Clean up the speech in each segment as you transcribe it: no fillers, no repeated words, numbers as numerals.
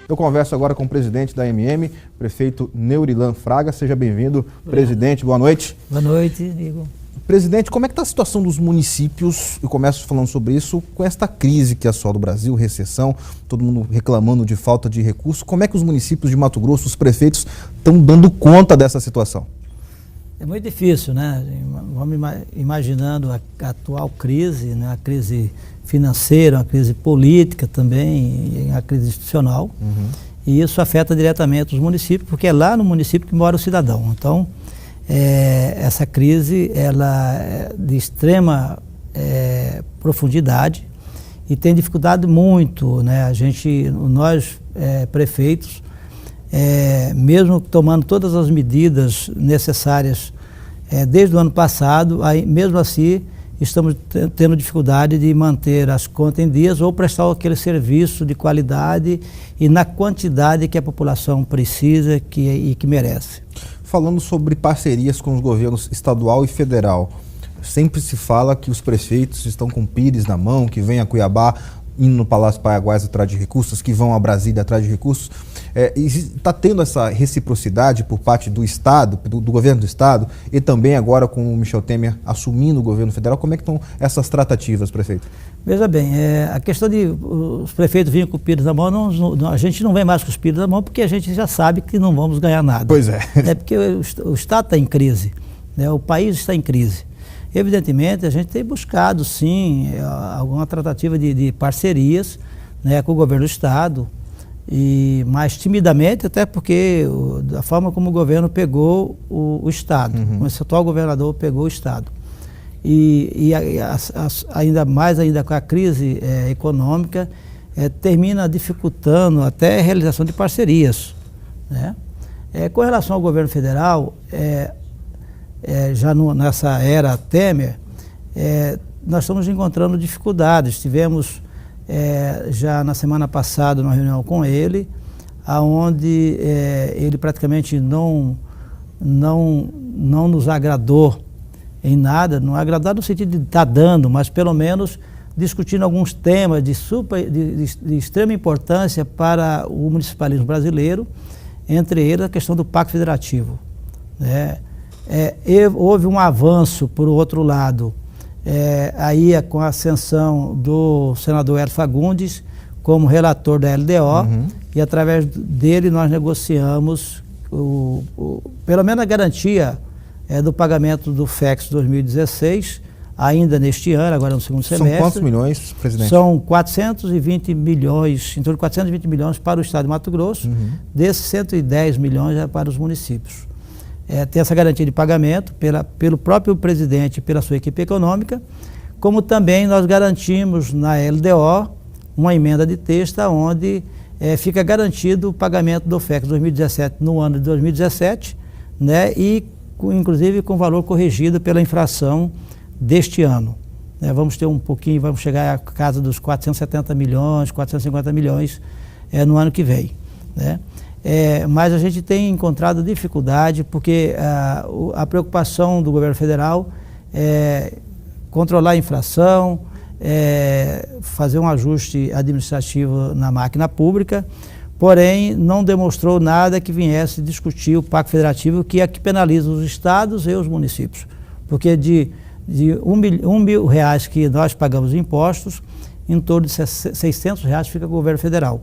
Eu converso agora com o presidente da MM, prefeito Neurilan Fraga. Seja bem-vindo, presidente. Boa noite. Boa noite, Igor. Presidente, como é que está a situação dos municípios? Eu começo falando sobre isso com esta crise que assola o Brasil, recessão, todo mundo reclamando de falta de recursos. Como é que os municípios de Mato Grosso, os prefeitos, estão dando conta dessa situação? É muito difícil, né? Vamos imaginando a atual crise, né? A crise financeira, a crise política também, a crise institucional. E isso afeta diretamente os municípios, porque é lá no município que mora o cidadão. Então, essa crise ela é de extrema profundidade e tem dificultado muito, né? Nós prefeitos, mesmo tomando todas as medidas necessárias desde o ano passado, mesmo assim estamos tendo dificuldade de manter as contas em dias ou prestar aquele serviço de qualidade e na quantidade que a população precisa e que merece. Falando sobre parcerias com os governos estadual e federal, sempre se fala que os prefeitos estão com pires na mão, que vêm a Cuiabá indo no Palácio Paiaguás atrás de recursos, que vão a Brasília atrás de recursos. Está tendo essa reciprocidade por parte do Estado, do governo do Estado, e também agora com o Michel Temer assumindo o governo federal. Como é que estão essas tratativas, prefeito? Veja bem, a questão de os prefeitos virem com o pires na mão, a gente não vem mais com os pires na mão porque a gente já sabe que não vamos ganhar nada. Pois é. Porque o Estado está em crise, né? O país está em crise. Evidentemente, a gente tem buscado, sim, alguma tratativa de parcerias, né, com o governo do Estado, e mais timidamente, até porque da forma como o governo pegou o Estado, como esse atual governador pegou o Estado. Ainda com a crise econômica, termina dificultando até a realização de parcerias, né? Com relação ao governo federal, nessa era Temer, nós estamos encontrando dificuldades. Tivemos já na semana passada uma reunião com ele, onde ele praticamente não nos agradou em nada, não agradar no sentido de estar dando, mas pelo menos discutindo alguns temas de extrema importância para o municipalismo brasileiro, entre eles a questão do Pacto Federativo, né? Houve um avanço, por outro lado, com a ascensão do senador Hélio Fagundes como relator da LDO, e através dele nós negociamos pelo menos a garantia do pagamento do FEX 2016, ainda neste ano, agora no segundo semestre. São quantos milhões, presidente? São 420 milhões, em torno de 420 milhões para o estado de Mato Grosso, desses 110 milhões para os municípios. Tem essa garantia de pagamento pelo próprio presidente e pela sua equipe econômica, como também nós garantimos na LDO uma emenda de texto onde fica garantido o pagamento do FEX 2017 no ano de 2017, né, e inclusive com valor corrigido pela inflação deste ano. Vamos ter vamos chegar à casa dos 470 milhões, 450 milhões no ano que vem, né? Mas a gente tem encontrado dificuldade porque a preocupação do governo federal é controlar a inflação, fazer um ajuste administrativo na máquina pública, porém não demonstrou nada que viesse discutir o Pacto Federativo, que é que penaliza os estados e os municípios. Porque de R$1 mil que nós pagamos de impostos, em torno de R$600 fica com o governo federal.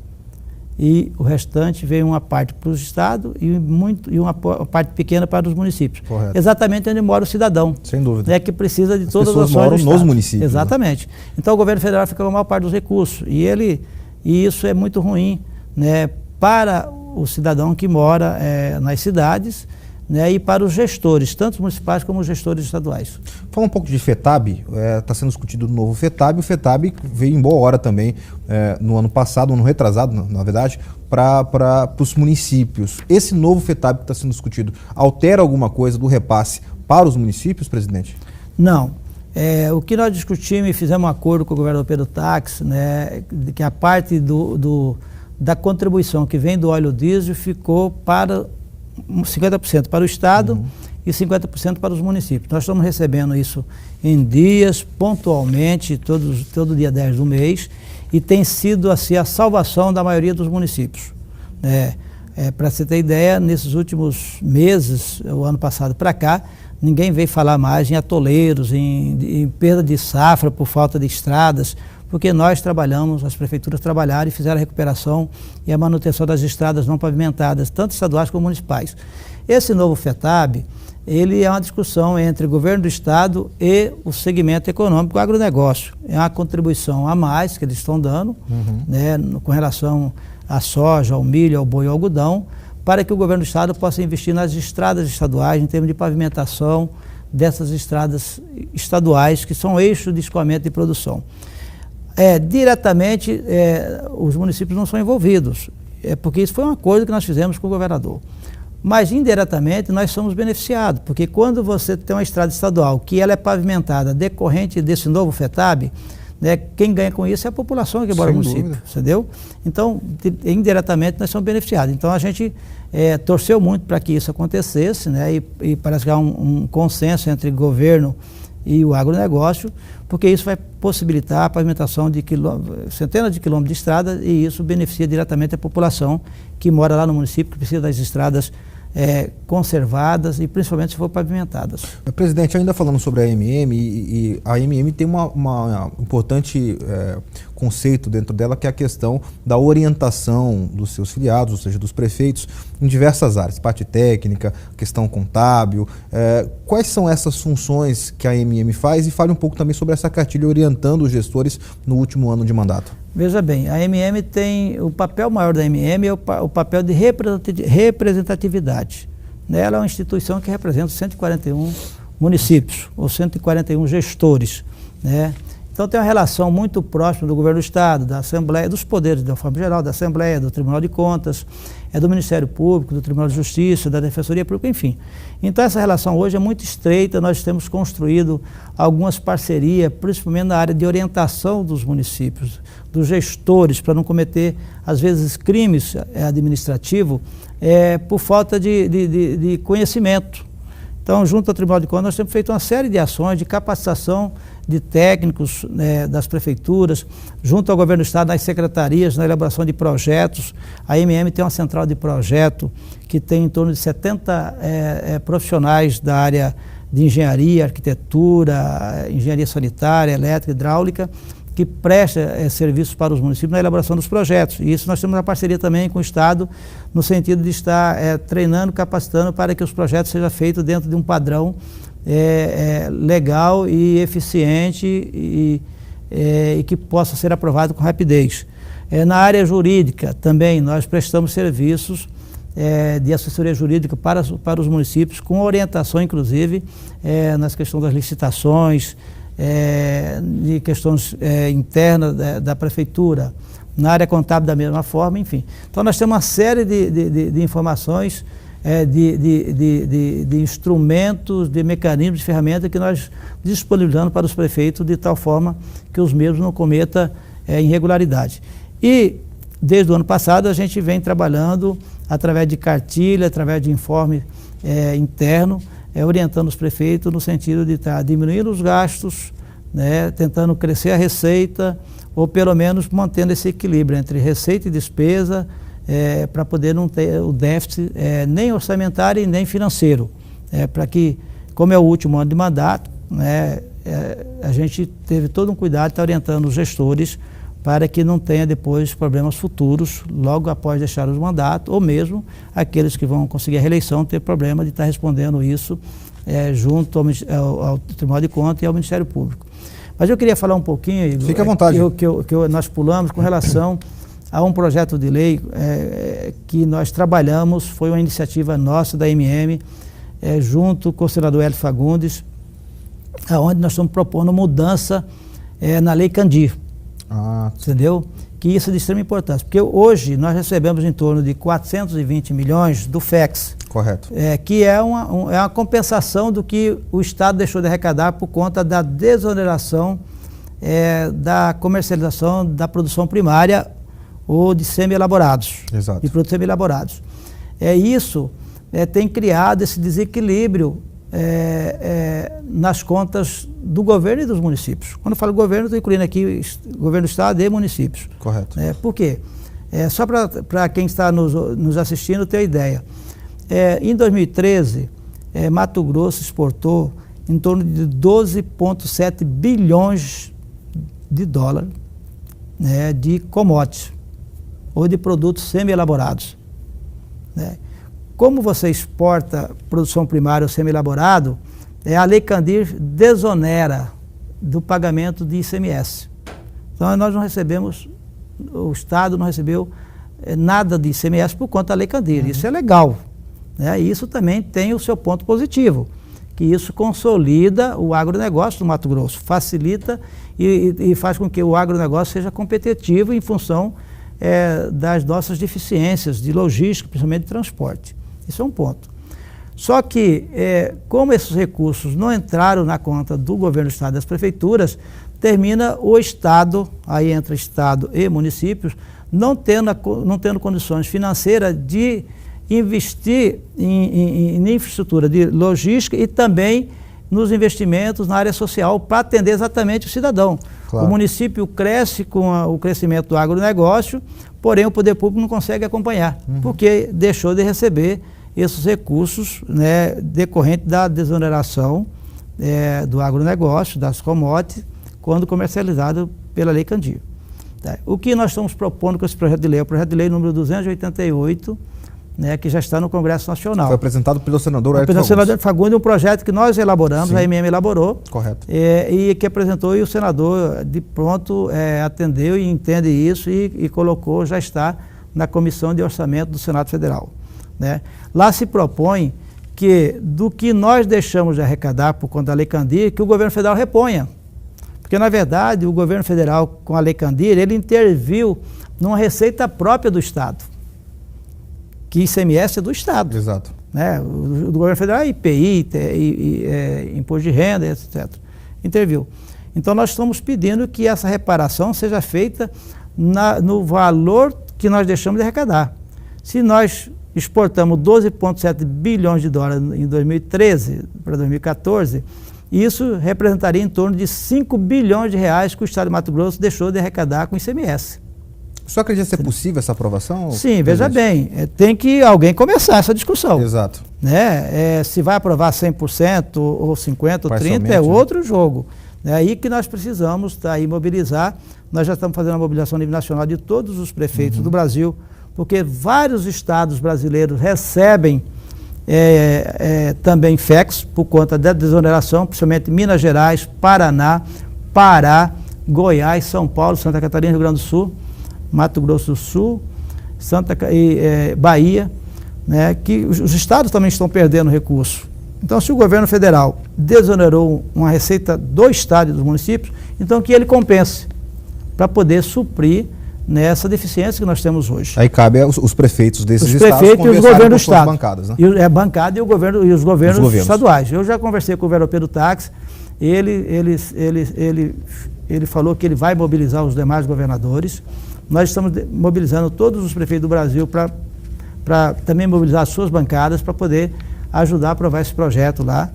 E o restante vem uma parte para os estados e uma parte pequena para os municípios. Correto. Exatamente onde mora o cidadão. Sem dúvida. Que precisa de todas as ações do estado. Nos municípios. Exatamente. Né? Então o governo federal fica com a maior parte dos recursos. E isso é muito ruim, né, para o cidadão que mora nas cidades, né, e para os gestores, tanto os municipais como os gestores estaduais. Fala um pouco de FETAB, está sendo discutido o novo FETAB. O FETAB veio em boa hora também, no ano passado, ano retrasado, na verdade, para os municípios. Esse novo FETAB que está sendo discutido altera alguma coisa do repasse para os municípios, presidente? Não. O que nós discutimos e fizemos um acordo com o governador Pedro Tax, né, que a parte da contribuição que vem do óleo diesel ficou para 50% para o Estado e 50% para os municípios. Nós estamos recebendo isso em dias, pontualmente, todo dia 10 do mês, e tem sido assim a salvação da maioria dos municípios. Para você ter ideia, nesses últimos meses, o ano passado para cá, ninguém veio falar mais em atoleiros, em perda de safra por falta de estradas, porque nós trabalhamos, as prefeituras trabalharam e fizeram a recuperação e a manutenção das estradas não pavimentadas, tanto estaduais como municipais. Esse novo FETAB, ele é uma discussão entre o governo do estado e o segmento econômico, o agronegócio. É uma contribuição a mais que eles estão dando, com relação à soja, ao milho, ao boi e ao algodão, para que o governo do estado possa investir nas estradas estaduais, em termos de pavimentação dessas estradas estaduais, que são eixos de escoamento e produção. Diretamente, os municípios não são envolvidos, porque isso foi um acordo que nós fizemos com o governador. Mas, indiretamente, nós somos beneficiados, porque quando você tem uma estrada estadual que ela é pavimentada decorrente desse novo FETAB, quem ganha com isso é a população que mora no município, entendeu? Então, indiretamente, nós somos beneficiados. Então, a gente torceu muito para que isso acontecesse, e parece que há um consenso entre o governo e o agronegócio, porque isso vai possibilitar a pavimentação de centenas de quilômetros de estrada, e isso beneficia diretamente a população que mora lá no município, que precisa das estradas conservadas e principalmente se for pavimentadas. Presidente, ainda falando sobre a AMM, e a AMM tem uma importante conceito dentro dela, que é a questão da orientação dos seus filiados, ou seja, dos prefeitos, em diversas áreas, parte técnica, questão contábil. Quais são essas funções que a AMM faz? E fale um pouco também sobre essa cartilha orientando os gestores no último ano de mandato. Veja bem, a AMM tem, o papel maior da AMM é o papel de representatividade. Ela é uma instituição que representa 141 municípios, ou 141 gestores, Então tem uma relação muito próxima do governo do estado, da Assembleia, dos poderes da forma geral, da Assembleia, do Tribunal de Contas, do Ministério Público, do Tribunal de Justiça, da Defensoria Pública, enfim. Então essa relação hoje é muito estreita, nós temos construído algumas parcerias, principalmente na área de orientação dos municípios, dos gestores, para não cometer, às vezes, crimes administrativos por falta de conhecimento. Então, junto ao Tribunal de Contas, nós temos feito uma série de ações de capacitação de técnicos das prefeituras, junto ao governo do estado, nas secretarias, na elaboração de projetos. A AMM tem uma central de projeto que tem em torno de 70 profissionais da área de engenharia, arquitetura, engenharia sanitária, elétrica, hidráulica, que presta serviços para os municípios na elaboração dos projetos. E isso nós temos uma parceria também com o estado, no sentido de estar treinando, capacitando para que os projetos sejam feitos dentro de um padrão legal e eficiente e que possa ser aprovado com rapidez. Na área jurídica também nós prestamos serviços de assessoria jurídica para os municípios, com orientação inclusive nas questões das licitações, de questões internas da prefeitura, na área contábil da mesma forma, enfim. Então nós temos uma série de informações, de instrumentos, de mecanismos, de ferramentas que nós disponibilizamos para os prefeitos de tal forma que os mesmos não cometam irregularidade. E desde o ano passado a gente vem trabalhando através de cartilha, através de informe interno, orientando os prefeitos no sentido de estar diminuindo os gastos, tentando crescer a receita, ou pelo menos mantendo esse equilíbrio entre receita e despesa, para poder não ter o déficit nem orçamentário e nem financeiro. Para que, como é o último ano de mandato, a gente teve todo um cuidado de estar orientando os gestores para que não tenha depois problemas futuros, logo após deixar os mandatos, ou mesmo aqueles que vão conseguir a reeleição ter problema de estar respondendo isso junto ao Tribunal de Contas e ao Ministério Público. Mas eu queria falar um pouquinho, Igor, fique à vontade, que nós pulamos com relação a um projeto de lei que nós trabalhamos, foi uma iniciativa nossa da AMM, junto com o senador Hélio Fagundes, onde nós estamos propondo mudança na Lei Candir. Entendeu? Que isso é de extrema importância, porque hoje nós recebemos em torno de 420 milhões do FEX. Correto. Que é uma compensação do que o Estado deixou de arrecadar por conta da desoneração da comercialização da produção primária ou de semi-elaborados. Exato. De produtos semi-elaborados. Isso tem criado esse desequilíbrio nas contas do governo e dos municípios. Quando eu falo governo, estou incluindo aqui o governo do estado e municípios. Correto. Por quê? Só para quem está nos assistindo ter ideia. Em 2013, Mato Grosso exportou em torno de 12,7 bilhões de dólares, né, de commodities ou de produtos semi-elaborados, né? Como você exporta produção primária ou semi-elaborado, a Lei Candir desonera do pagamento de ICMS. Então nós não recebemos, o Estado não recebeu nada de ICMS por conta da Lei Candir. Isso é legal, né? E isso também tem o seu ponto positivo, que isso consolida o agronegócio do Mato Grosso, facilita e faz com que o agronegócio seja competitivo em função das nossas deficiências de logística, principalmente de transporte. Isso é um ponto. Só que, como esses recursos não entraram na conta do governo do Estado e das prefeituras, termina o Estado, aí entra Estado e municípios, não tendo condições financeiras de investir em infraestrutura de logística e também nos investimentos na área social para atender exatamente o cidadão. Claro. O município cresce com o crescimento do agronegócio, porém o poder público não consegue acompanhar, porque deixou de receber esses recursos, né, decorrente da desoneração do agronegócio, das commodities, quando comercializado pela Lei Candir. O que nós estamos propondo com esse projeto de lei? É o projeto de lei número 288, né, que já está no Congresso Nacional. Foi apresentado pelo senador Hélio Fagundes, um projeto que nós elaboramos, sim, a MM elaborou. Correto. E que apresentou, e o senador de pronto atendeu e entende isso e colocou, já está na Comissão de Orçamento do Senado Federal, né? Lá se propõe que do que nós deixamos de arrecadar por conta da Lei Candir, que o governo federal reponha. Porque, na verdade, o governo federal, com a Lei Candir, ele interviu numa receita própria do Estado, que ICMS é do Estado. Exato. Né? O governo federal é IPI, imposto de renda, etc. Interviu. Então, nós estamos pedindo que essa reparação seja feita no valor que nós deixamos de arrecadar. Se nós exportamos 12,7 bilhões de dólares em 2013 para 2014, isso representaria em torno de 5 bilhões de reais que o Estado de Mato Grosso deixou de arrecadar com ICMS. O senhor acredita ser possível essa aprovação? Sim, veja bem, tem que alguém começar essa discussão. Exato. Né? Se vai aprovar 100% ou 50% ou 30%, é outro jogo. É aí que nós precisamos mobilizar. Nós já estamos fazendo a mobilização a nível nacional de todos os prefeitos do Brasil, porque vários estados brasileiros recebem também FECs por conta da desoneração, principalmente Minas Gerais, Paraná, Pará, Goiás, São Paulo, Santa Catarina, Rio Grande do Sul, Mato Grosso do Sul, Bahia, né, que os estados também estão perdendo recurso. Então, se o governo federal desonerou uma receita do estado e dos municípios, então que ele compense para poder suprir nessa deficiência que nós temos hoje. Aí cabe os prefeitos desses estados conversarem e os governos do estado, bancadas, né? Bancada e os governos estaduais. Eu já conversei com o Vero Pedro Táxi, ele falou que ele vai mobilizar os demais governadores. Nós estamos mobilizando todos os prefeitos do Brasil para também mobilizar as suas bancadas para poder ajudar a aprovar esse projeto lá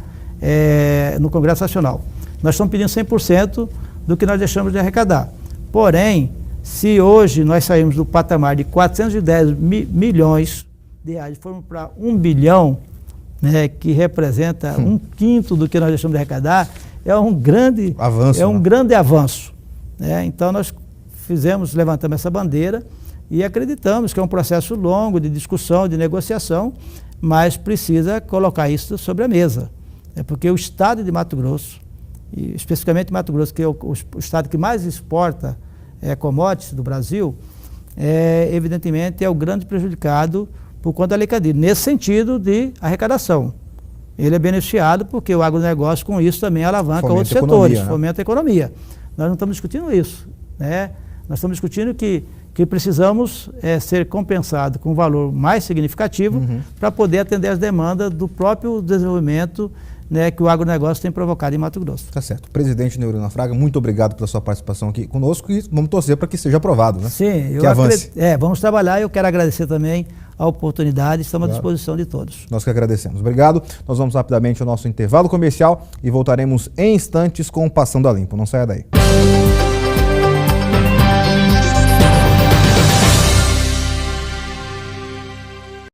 no Congresso Nacional. Nós estamos pedindo 100% do que nós deixamos de arrecadar. Porém, se hoje nós saímos do patamar de 410 milhões de reais, formos para 1 bilhão, né, que representa 1/5 do que nós deixamos de arrecadar, é um grande avanço. Né? Então nós levantamos essa bandeira e acreditamos que é um processo longo de discussão, de negociação, mas precisa colocar isso sobre a mesa. Porque o estado de Mato Grosso, e especificamente Mato Grosso, que é o estado que mais exporta commodities do Brasil, evidentemente é o grande prejudicado por conta da Lei Candir, nesse sentido de arrecadação. Ele é beneficiado porque o agronegócio com isso também alavanca outros setores, fomenta a economia. Nós não estamos discutindo isso, né? Nós estamos discutindo que precisamos ser compensados com um valor mais significativo para poder atender as demandas do próprio desenvolvimento, né, que o agronegócio tem provocado em Mato Grosso. Tá certo. Presidente Neurina Fraga, muito obrigado pela sua participação aqui conosco e vamos torcer para que seja aprovado, né? Sim, que avance. Vamos trabalhar. Eu quero agradecer também a oportunidade, estamos à disposição de todos. Nós que agradecemos. Obrigado. Nós vamos rapidamente ao nosso intervalo comercial e voltaremos em instantes com o Passando a Limpo. Não saia daí.